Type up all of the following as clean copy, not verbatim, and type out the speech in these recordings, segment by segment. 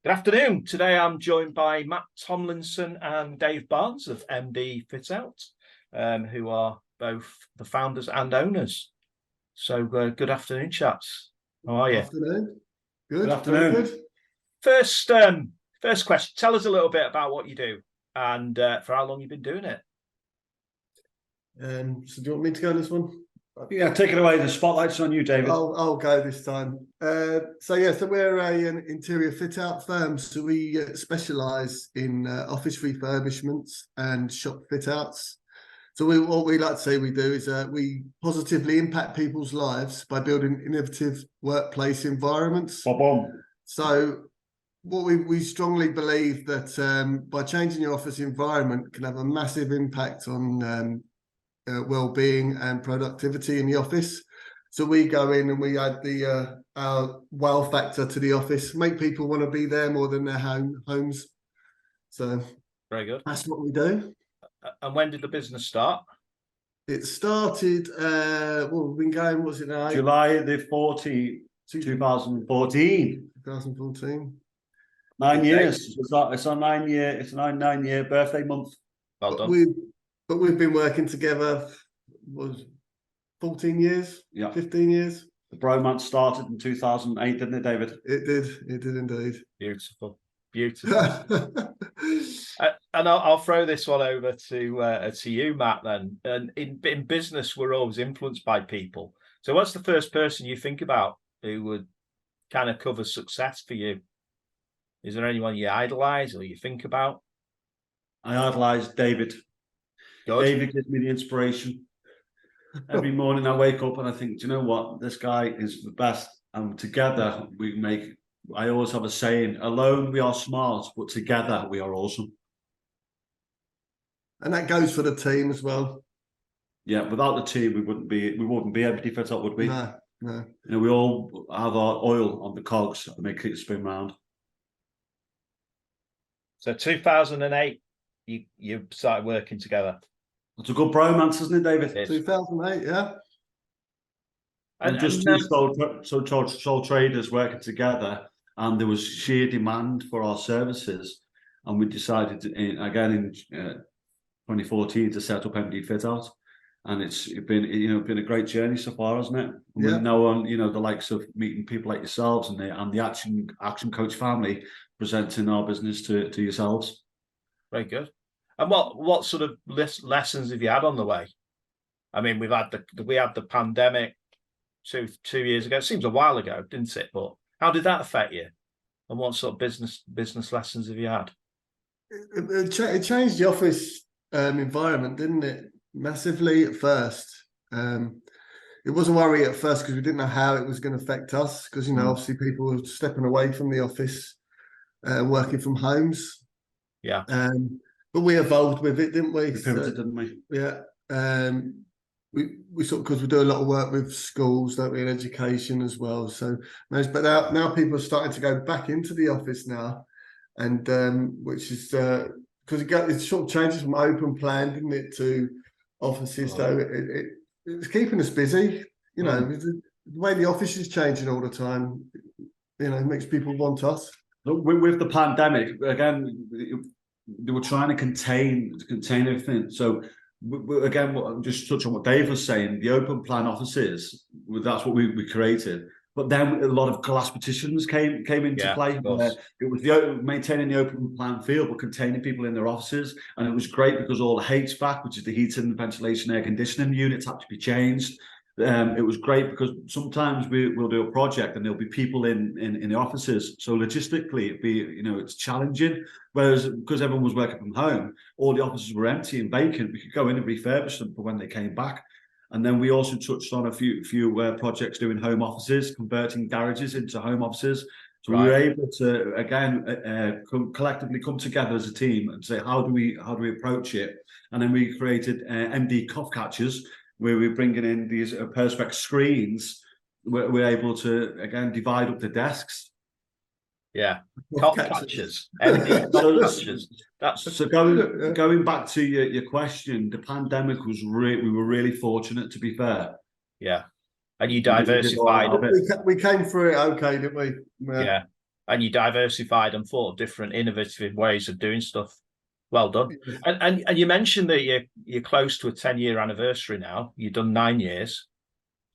Good afternoon. Today I'm joined by Matt Tomlinson and Dave Barnes of MDFitout, who are both the founders and owners. So good afternoon, chaps. How are you? Afternoon. Good. Good afternoon. Very good. First question. Tell us a little bit about what you do and for how long you've been doing it. So do you want me to go on this one? Yeah, take it away. The spotlight's on you, David. I'll go this time. So we're an interior fit-out firm. So we specialise in office refurbishments and shop fit-outs. So what we like to say we do is we positively impact people's lives by building innovative workplace environments. Boom. So what we strongly believe that by changing your office environment can have a massive impact on well-being and productivity in the office. So we go in and we add our wow factor to the office, make people want to be there more than their homes. So very good. That's what we do. And when did the business start? It started. We've been going. What's it now? July the 14th, 2014. 2014. 9 years. It's our 9 year. It's a 9-year birthday month. Well done. But we've been working together, was 14 years, Yeah, 15 years. The bromance started in 2008, didn't it, David? It did indeed. Beautiful. And I'll throw this one over to you, Matt, then. And in business, we're always influenced by people. So what's the first person you think about who would kind of cover success for you? Is there anyone you idolize or you think about? I idolize David. Good. David gives me the inspiration. Every morning I wake up and I think, do you know what? This guy is the best. And together we make, I always have a saying, alone we are smart, but together we are awesome. And that goes for the team as well. Yeah, without the team, we wouldn't be MDFitout, would we? No. You know, we all have our oil on the cogs and make it spin round. So 2008, you started working together. It's a good bromance, isn't it, David? It is. 2008, yeah. And just two sole traders working together, and there was sheer demand for our services, and we decided again in 2014 to set up MDFitout, and it's been a great journey so far, hasn't it? And yeah. We're now on the likes of meeting people like yourselves and the Action Coach family, presenting our business to yourselves. Very good. And what sort of lessons have you had on the way? I mean, we had the pandemic two years ago. It seems a while ago, didn't it? But how did that affect you? And what sort of business lessons have you had? It changed the office environment, didn't it? Massively at first. It was a worry at first because we didn't know how it was going to affect us. Because obviously people were stepping away from the office, working from homes. Yeah. But we evolved with it, didn't we? We pivoted, didn't we? Yeah. We sort of, because we do a lot of work with schools, don't we, in education as well. So, but now people are starting to go back into the office now, and which is because it sort of changes from open plan, didn't it, to offices. So it's keeping us busy. The way the office is changing all the time, it makes people want us. Look, with the pandemic, again, they were trying to contain everything. So again, just touch on what Dave was saying, the open plan offices, that's what we created. But then a lot of glass partitions came into play. It was maintaining the open plan feel, but containing people in their offices. And it was great because all the HVAC, which is the heating, ventilation, air conditioning units, had to be changed. It was great because sometimes we'll do a project and there'll be people in the offices. So logistically, it's challenging. Whereas because everyone was working from home, all the offices were empty and vacant. We could go in and refurbish them for when they came back. And then we also touched on a few projects doing home offices, converting garages into home offices. So we were able to again collectively come together as a team and say how do we approach it. And then we created MD cough catchers, where we're bringing in these perspex screens. We're able to again divide up the desks. Yeah, cough catchers. So going back to your question, the pandemic was we were really fortunate, to be fair. Yeah, and you diversified. We came through it okay, didn't we? Yeah. and you diversified and thought of different innovative ways of doing stuff. Well done. And you mentioned that you're close to a 10-year anniversary now. You've done 9 years.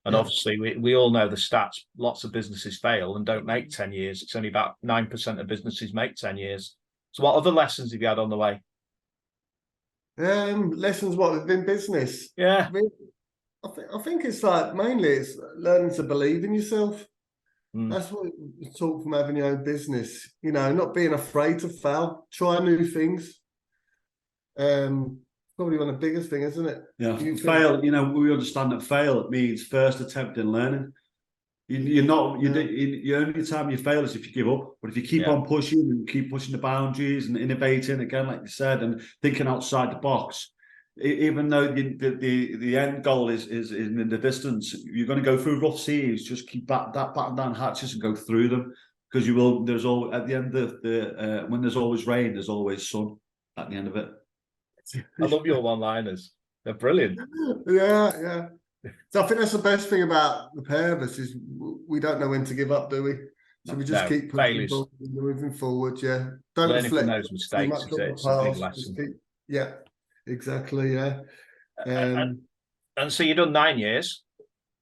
And obviously, we all know the stats. Lots of businesses fail and don't make 10 years. It's only about 9% of businesses make 10 years. So what other lessons have you had on the way? Lessons what within business? Yeah. I think it's like mainly it's learning to believe in yourself. That's what we talk from having your own business. You know, not being afraid to fail, try new things. Probably one of the biggest things, isn't it? Yeah, fail. You know, we understand that fail means first attempt in learning. The only time you fail is if you give up. But if you keep on pushing and keep pushing the boundaries and innovating again, like you said, and thinking outside the box, even though the end goal is in the distance, you're going to go through rough seas. Just keep batten down hatches and go through them, because you will. There's all at the end of when there's always rain, there's always sun at the end of it. I love your one-liners. They're brilliant. Yeah. So I think that's the best thing about the pair of us is we don't know when to give up, do we? So we just keep pushing forward, moving forward. Yeah, don't learning reflect from those mistakes. It's a big lesson. Yeah, exactly. Yeah. And so you've done 9 years.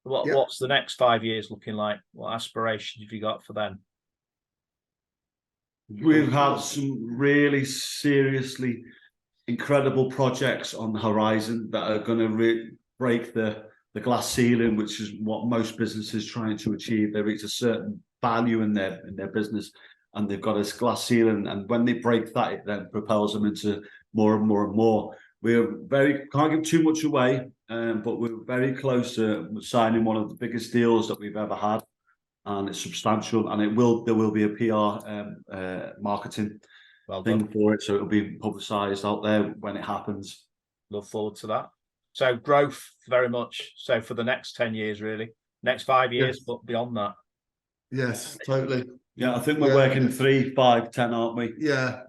What's the next 5 years looking like? What aspirations have you got for them? We've had some really seriously incredible projects on the horizon that are going to break the glass ceiling, which is what most businesses trying to achieve. They reach a certain value in their business, and they've got this glass ceiling. And when they break that, it then propels them into more and more and more. Can't give too much away, but we're very close to signing one of the biggest deals that we've ever had, and it's substantial. And there will be a PR marketing thing for it, so it'll be publicised out there when it happens. Look forward to that. So growth very much. So for the next 10 years, really, next 5 years, but beyond that. Yes, totally. Yeah, I think we're working 3, 5, 10, aren't we? Yeah.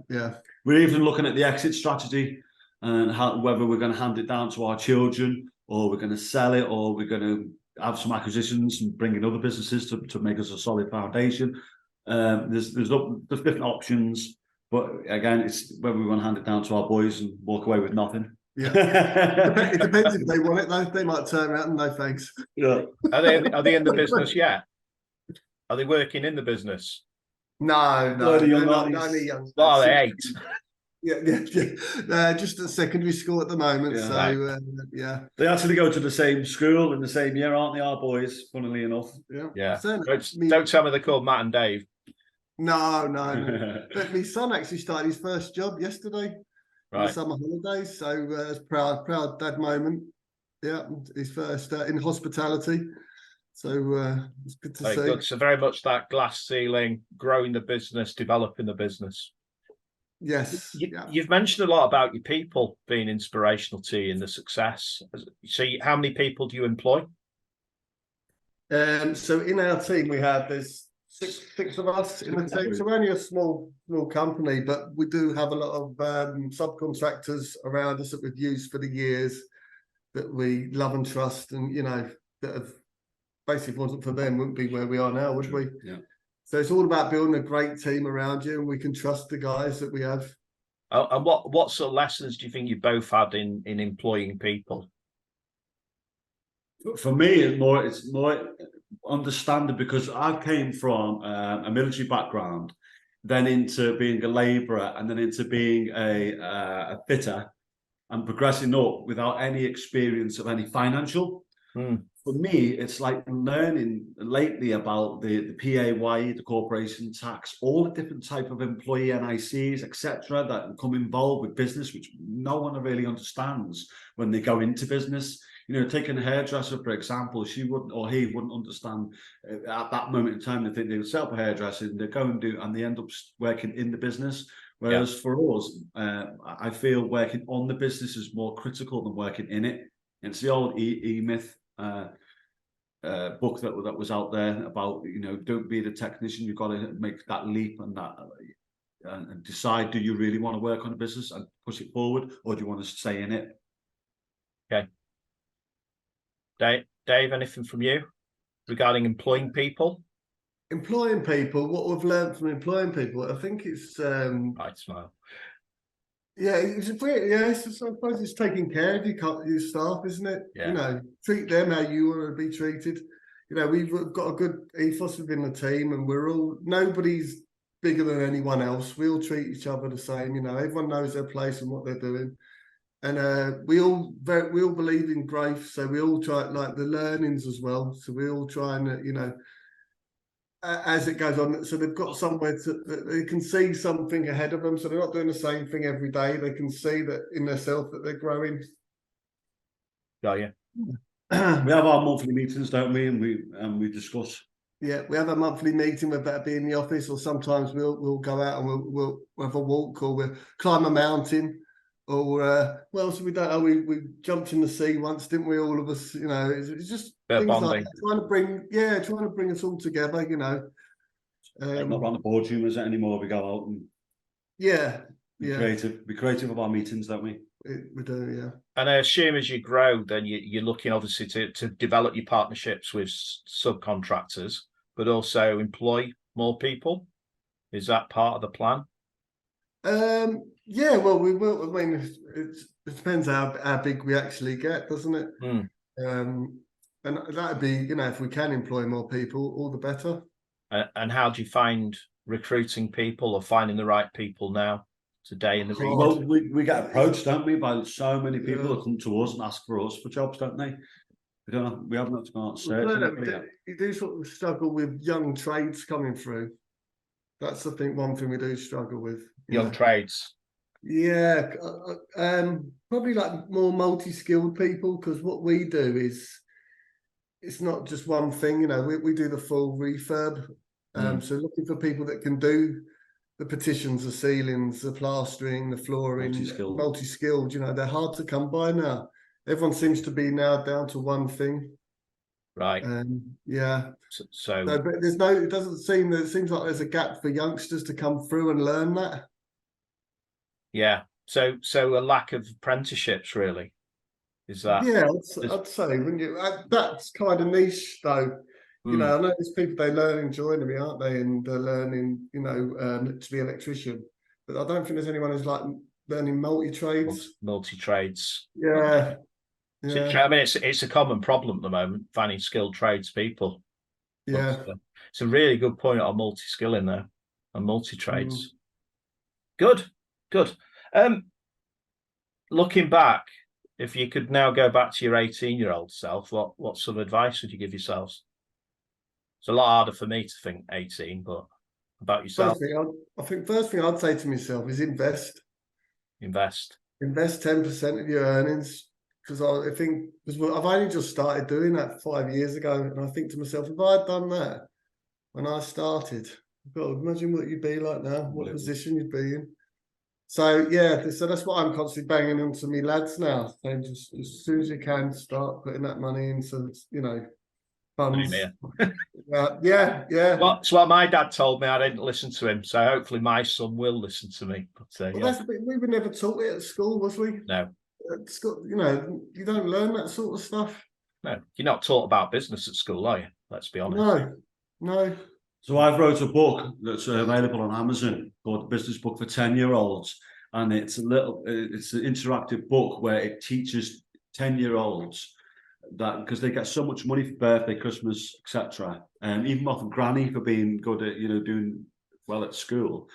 We're even looking at the exit strategy and whether we're going to hand it down to our children, or we're going to sell it, or we're going to have some acquisitions and bring in other businesses to make us a solid foundation. There's different options. But again, it's whether we want to hand it down to our boys and walk away with nothing. Yeah, it depends if they want it. Though they might turn around and no thanks. Yeah. Are they in the business yet? Are they working in the business? No, only young. What are they, 8? Yeah. Just at secondary school at the moment. Yeah. So they actually go to the same school in the same year, aren't they? Our boys, funnily enough. Yeah. Don't tell me they're called Matt and Dave. No. But my son actually started his first job yesterday. Right. The summer holidays. So it's proud dad moment. Yeah, his first in hospitality. So it's good to see. Good. So very much that glass ceiling, growing the business, developing the business. Yes. You've mentioned a lot about your people being inspirational to you in the success. So how many people do you employ? So in our team there's six of us in the team. So we're only a small company, but we do have a lot of subcontractors around us that we've used for the years, that we love and trust, and that have basically, if it wasn't for them, wouldn't be where we are now, would we? Yeah. So it's all about building a great team around you, and we can trust the guys that we have. And what sort of lessons do you think you both had in employing people? For me, it's more understanding, because I came from a military background, then into being a labourer, and then into being a fitter, and progressing up without any experience of any financial. For me, it's like learning lately about the PAYE, the corporation tax, all the different type of employee NICs, etc., that come involved with business, which no one really understands when they go into business. Taking a hairdresser, for example, she wouldn't, or he wouldn't understand at that moment in time. They think they would set up a hairdresser, and they go and they end up working in the business. Whereas for us, I feel working on the business is more critical than working in it. It's the old E-Myth book that was out there about, don't be the technician. You've got to make that leap and decide, do you really want to work on a business and push it forward, or do you want to stay in it? Okay. Dave, anything from you regarding employing people? employing people, what we've learned from employing people, I think it's Right, smile. yeah, I suppose it's taking care of your staff, isn't it? Yeah. You know, treat them how you want to be treated. You know, we've got a good ethos within the team, and nobody's bigger than anyone else. We all treat each other the same. You know, everyone knows their place and what they're doing, and we all believe in growth. So we all try like the learnings as well. So we all try and as it goes on, so they've got somewhere that they can see something ahead of them. So they're not doing the same thing every day. They can see that in themselves that they're growing. Got you. We have our monthly meetings, don't we? And we discuss. Yeah, we have a monthly meeting. We better be in the office, or sometimes we'll go out and we'll have a walk, or we'll climb a mountain, or what else have we done? Oh, we jumped in the sea once, didn't we? All of us, you know. It's just things like that, trying to bring us all together, you know. Not around the boardroom is it anymore? We go out and be creative with our meetings, don't we? We do, yeah. And I assume as you grow, then you're looking obviously to develop your partnerships with subcontractors, but also employ more people. Is that part of the plan? Yeah, well, we will. I mean, it depends how big we actually get, doesn't it? And that'd be, you know, if we can employ more people, all the better. And how do you find recruiting people or finding the right people now today in the region? Well, we get approached, don't we, by so many people that come to us and ask for us for jobs, don't they? We haven't had to go out searching. You do sort of struggle with young trades coming through. That's one thing we do struggle with. Young trades. Yeah, probably like more multi-skilled people, because what we do is it's not just one thing. You know, we do the full refurb. So looking for people that can do the petitions, the ceilings, the plastering, the flooring, multi-skilled. You know, they're hard to come by now. Everyone seems to be now down to one thing. Right. Yeah. So but it seems like there's a gap for youngsters to come through and learn that. Yeah. So a lack of apprenticeships, really. Is that? Yeah, I'd say that's kind of niche, though. You know, I know there's people, they learn in joinery, aren't they? And they're learning, you know, to be an electrician. But I don't think there's anyone who's like learning multi-trades. Multi-trades. Yeah. Yeah. I mean, it's a common problem at the moment, finding skilled tradespeople. Yeah. But, it's a really good point on multi-skilling there and multi-trades. Good. Looking back, if you could now go back to your 18-year-old self, what sort of advice would you give yourselves? It's a lot harder for me to think 18, but about yourself. First thing I'd say to myself is invest. Invest 10% of your earnings, because I've only just started doing that 5 years ago, and I think to myself, if I'd done that when I started, God, imagine what you'd be like now, what position you'd be in. So yeah, so that's what I'm constantly banging on to me lads now. So just as soon as you can, start putting that money into, you know, funds. Yeah. Well, it's what my dad told me. I didn't listen to him, so hopefully my son will listen to me. But we were never taught it at school, was we? No. At school, you know, you don't learn that sort of stuff. No, you're not taught about business at school, are you? Let's be honest. No. So I've wrote a book that's available on Amazon called The Business Book for 10-year-olds. And it's an interactive book where it teaches 10-year-olds that, because they get so much money for birthday, Christmas, etc., and even off of granny for being good at, you know, doing well at school,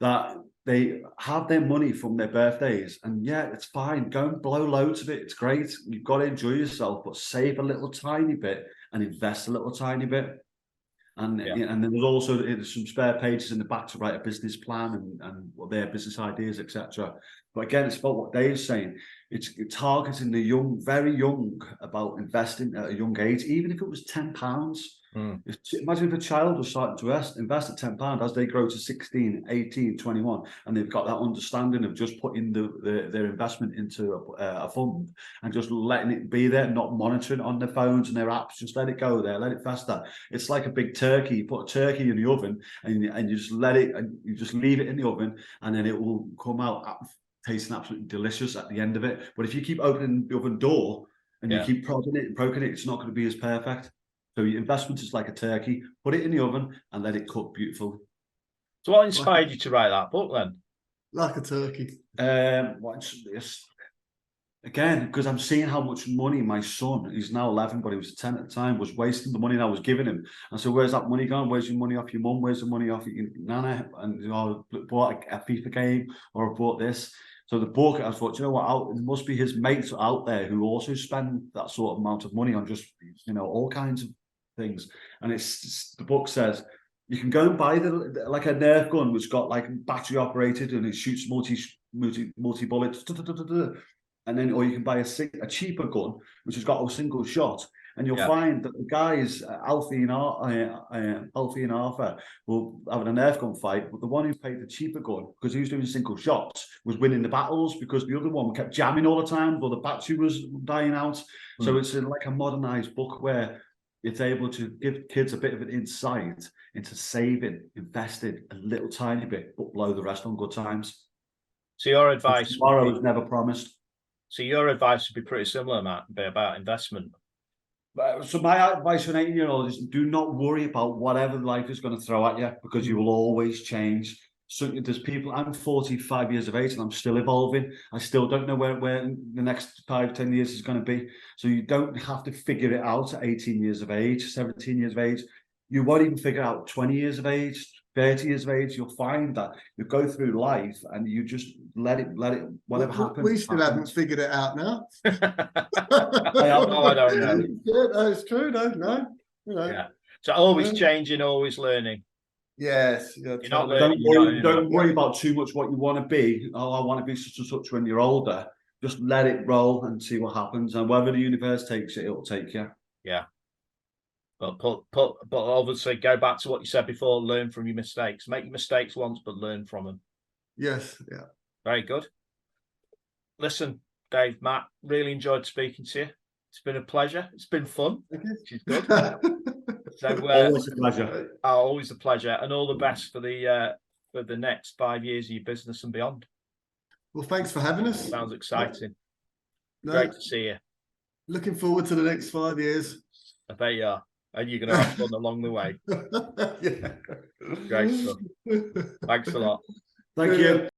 that they have their money from their birthdays. And yeah, it's fine. Go and blow loads of it. It's great. You've got to enjoy yourself, but save a little tiny bit and invest a little tiny bit. And then there's also some spare pages in the back to write a business plan and what their business ideas, etc. But again, it's about what Dave's saying. It's targeting the young, very young, about investing at a young age, even if it was £10. Imagine if a child was starting to invest at £10 as they grow to 16, 18, 21, and they've got that understanding of just putting their investment into a fund and just letting it be there, not monitoring it on their phones and their apps. Just let it go there, let it fester. It's like a big turkey. You put a turkey in the oven and you just let it, and you just leave it in the oven, and then it will come out tasting absolutely delicious at the end of it. But if you keep opening the oven door and you keep prodding it and poking it, it's not going to be as perfect. So your investment is like a turkey. Put it in the oven and let it cook beautiful. So what inspired you to write that book then? Like a turkey. What's this? Again, because I'm seeing how much money my son, he's now 11, but he was 10 at the time, was wasting the money that I was giving him. And so, where's that money going? Where's your money off your mum? Where's the money off your nana? And, you know, I bought a FIFA game, or I bought this. So the book, I thought, you know what, there must be his mates out there who also spend that sort of amount of money on just, you know, all kinds of things. And it's the book says, you can go and buy like a Nerf gun, which got like battery operated and it shoots multi bullets. And then, or you can buy a cheaper gun, which has got a single shot. And you'll find that the guys, Alfie and Arthur, were having a Nerf gun fight, but the one who paid the cheaper gun, because he was doing single shots, was winning the battles because the other one kept jamming all the time, but the battery was dying out. So it's like a modernized book where it's able to give kids a bit of an insight into saving, investing a little tiny bit, but blow the rest on good times. So your advice tomorrow is never promised. So your advice would be pretty similar, Matt, about investment. So my advice for an 18-year-old is do not worry about whatever life is going to throw at you, because you will always change. So there's people, I'm 45 years of age and I'm still evolving. I still don't know where the next 5-10 years is going to be. So you don't have to figure it out at 18 years of age, 17 years of age. You won't even figure out 20 years of age, 30 years of age. You'll find that you go through life and you just let it, whatever happens. We still haven't figured it out now. I don't know. Yeah, that's true. No. You know. Yeah. So always changing, always learning. Yes. Yeah, you're not learning. Don't worry about too much what you want to be. Oh, I want to be such and such when you're older. Just let it roll and see what happens. And wherever the universe takes it, it'll take you. Yeah. But obviously go back to what you said before, learn from your mistakes. Make your mistakes once, but learn from them. Yes, yeah. Very good. Listen, Dave, Matt, really enjoyed speaking to you. It's been a pleasure. It's been fun, which is good. So always a pleasure. Always a pleasure. And all the best for the next 5 years of your business and beyond. Well, thanks for having us. Sounds exciting. No, great to see you. Looking forward to the next 5 years. I bet you are. And you're going to have fun along the way. Yeah. Great stuff. Thanks a lot. Thank you.